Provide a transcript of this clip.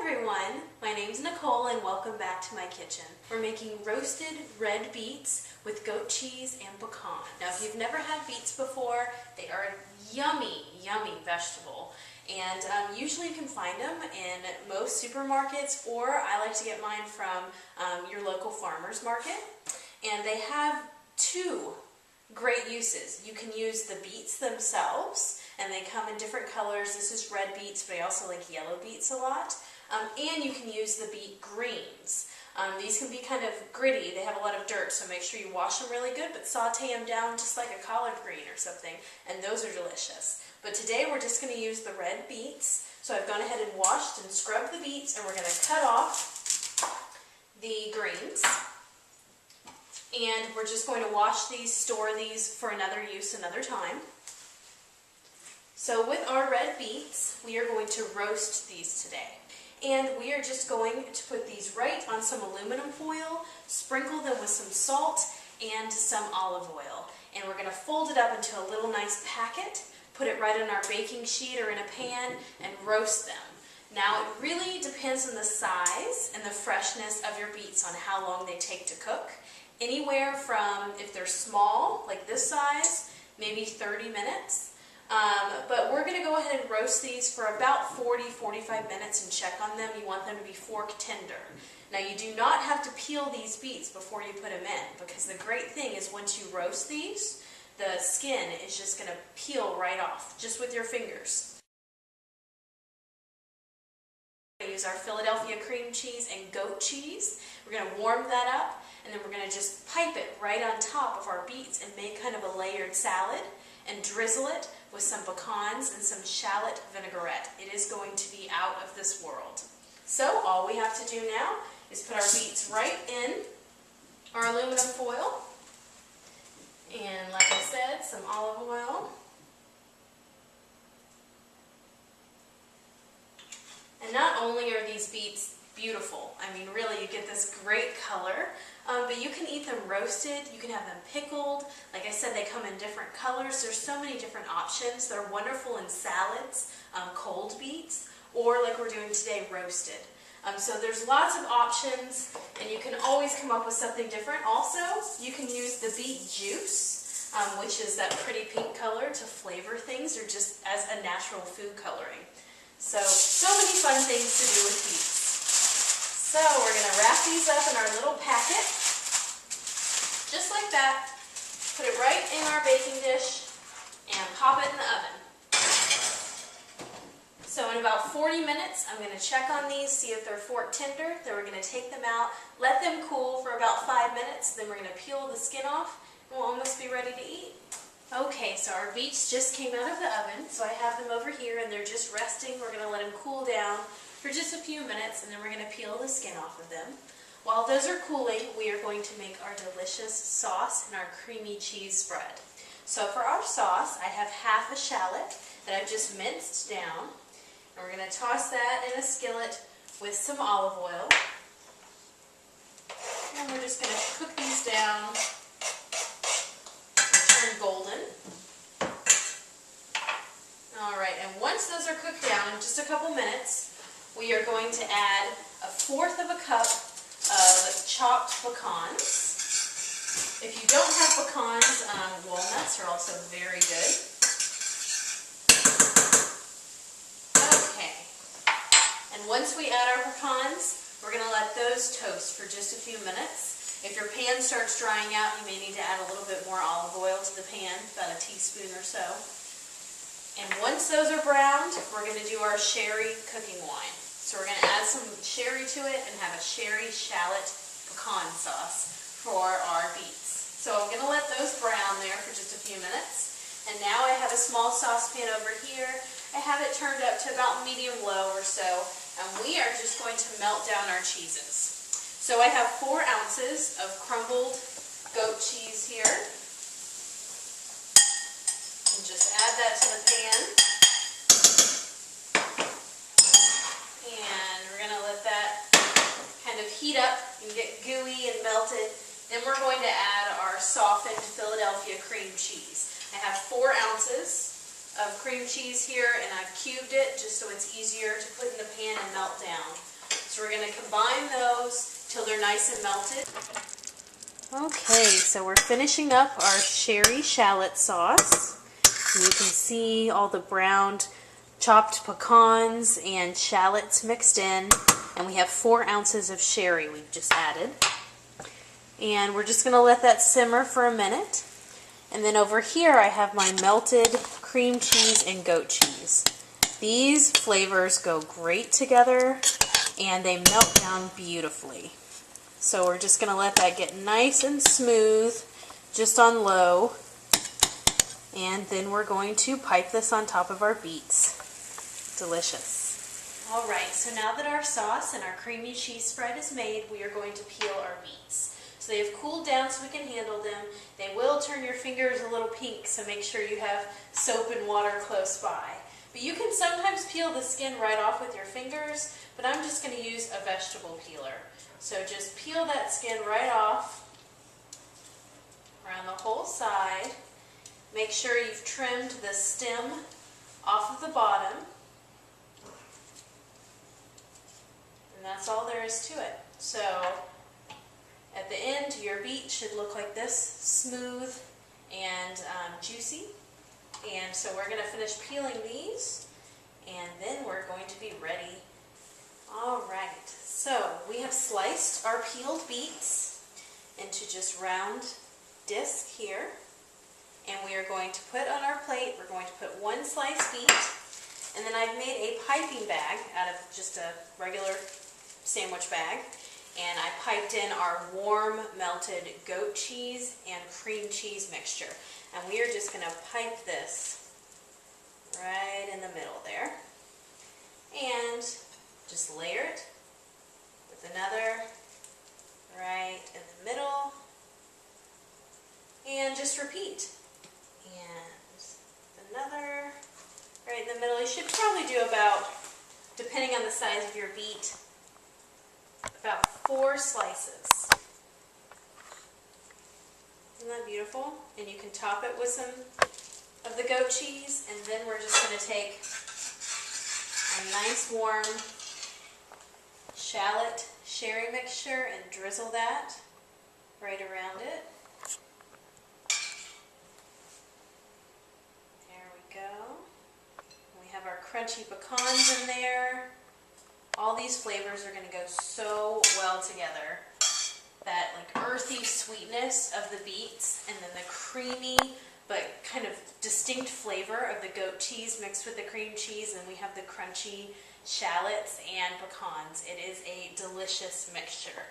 everyone, my name's Nicole and welcome back to my kitchen. We're making roasted red beets with goat cheese and pecan. Now if you've never had beets before, they are a yummy, yummy vegetable. And usually you can find them in most supermarkets, or I like to get mine from your local farmer's market. And they have two great uses. You can use the beets themselves, and they come in different colors. This is red beets, but I also like yellow beets a lot. And you can use the beet greens. These can be kind of gritty. They have a lot of dirt, so make sure you wash them really good, but saute them down just like a collard green or something, and those are delicious. But today we're just going to use the red beets. So I've gone ahead and washed and scrubbed the beets, and we're going to cut off the greens. And we're just going to wash these, store these for another use another time. So with our red beets, we are going to roast these today. And we are just going to put these right on some aluminum foil, sprinkle them with some salt and some olive oil. And we're going to fold it up into a little nice packet, put it right on our baking sheet or in a pan, and roast them. Now it really depends on the size and the freshness of your beets on how long they take to cook. Anywhere from, if they're small, like this size, maybe 30 minutes. But we're going to go ahead and roast these for about 40-45 minutes and check on them. You want them to be fork tender. Now you do not have to peel these beets before you put them in, because the great thing is once you roast these, the skin is just going to peel right off, just with your fingers. We're going to use our Philadelphia cream cheese and goat cheese. We're going to warm that up, and then we're going to just pipe it right on top of our beets and make kind of a layered salad and drizzle it with some pecans and some shallot vinaigrette. It is going to be out of this world. So all we have to do now is put our beets right in our aluminum foil. And like I said, some olive oil. And not only are these beets beautiful, I mean really you get this great color, but you can eat them roasted, you can have them pickled. Like I said, they come in different colors. There's so many different options. They're wonderful in salads, cold beets, or like we're doing today, roasted. So there's lots of options, and you can always come up with something different. Also, you can use the beet juice, which is that pretty pink color, to flavor things, or just as a natural food coloring. So many fun things to do with beets. So we're going to wrap these up in our little packet, just like that. Put it right in our baking dish and pop it in the oven. So in about 40 minutes, I'm going to check on these, see if they're fork tender. Then we're going to take them out, let them cool for about 5 minutes. Then we're going to peel the skin off, and we'll almost be ready to eat. Okay, so our beets just came out of the oven, so I have them over here, and they're just resting. We're going to let them cool down for just a few minutes, and then we're going to peel the skin off of them. While those are cooling, we are going to make our delicious sauce and our creamy cheese spread. So for our sauce, I have half a shallot that I've just minced down, and we're going to toss that in a skillet with some olive oil. And we're just going to cook these down and turn golden. Alright, and once those are cooked down, in just a couple minutes, we are going to add 1/4 of a cup of chopped pecans. If you don't have pecans, walnuts are also very good. Okay, and once we add our pecans, we're going to let those toast for just a few minutes. If your pan starts drying out, you may need to add a little bit more olive oil to the pan, about a teaspoon or so. And once those are browned, we're going to do our sherry cooking wine. So we're going to add some sherry to it and have a sherry shallot pecan sauce for our beets. So I'm going to let those brown there for just a few minutes. And now I have a small saucepan over here. I have it turned up to about medium-low or so. And we are just going to melt down our cheeses. So I have 4 ounces of crumbled goat cheese here. And just add that to the pan. And we're going to let that kind of heat up and get gooey and melted. Then we're going to add our softened Philadelphia cream cheese. I have 4 ounces of cream cheese here, and I've cubed it just so it's easier to put in the pan and melt down. So we're going to combine those till they're nice and melted. Okay, so we're finishing up our sherry shallot sauce. And you can see all the browned chopped pecans and shallots mixed in. And we have 4 ounces of sherry we've just added. And we're just going to let that simmer for a minute. And then over here I have my melted cream cheese and goat cheese. These flavors go great together and they melt down beautifully. So we're just going to let that get nice and smooth, just on low. And then we're going to pipe this on top of our beets. Delicious. Alright, so now that our sauce and our creamy cheese spread is made, we are going to peel our beets. So they have cooled down so we can handle them. They will turn your fingers a little pink, so make sure you have soap and water close by. But you can sometimes peel the skin right off with your fingers, but I'm just going to use a vegetable peeler. So just peel that skin right off around the whole side. Make sure you've trimmed the stem off of the bottom. And that's all there is to it. So at the end, your beet should look like this, smooth and juicy. And so we're going to finish peeling these, and then we're going to be ready. Alright, so we have sliced our peeled beets into just round disc here. And we are going to put on our plate, we're going to put 1 sliced beet, and then I've made a piping bag out of just a regular sandwich bag. And I piped in our warm melted goat cheese and cream cheese mixture. And we are just going to pipe this right in the middle there. And just layer it with another right in the middle. And just repeat. And another right in the middle. You should probably do about, depending on the size of your beet, about 4 slices. Isn't that beautiful? And you can top it with some of the goat cheese, and then we're just going to take a nice warm shallot sherry mixture and drizzle that right around it. There we go. We have our crunchy pecans in there. All these flavors are going to go so well together. That like earthy sweetness of the beets, and then the creamy but kind of distinct flavor of the goat cheese mixed with the cream cheese, and we have the crunchy shallots and pecans. It is a delicious mixture.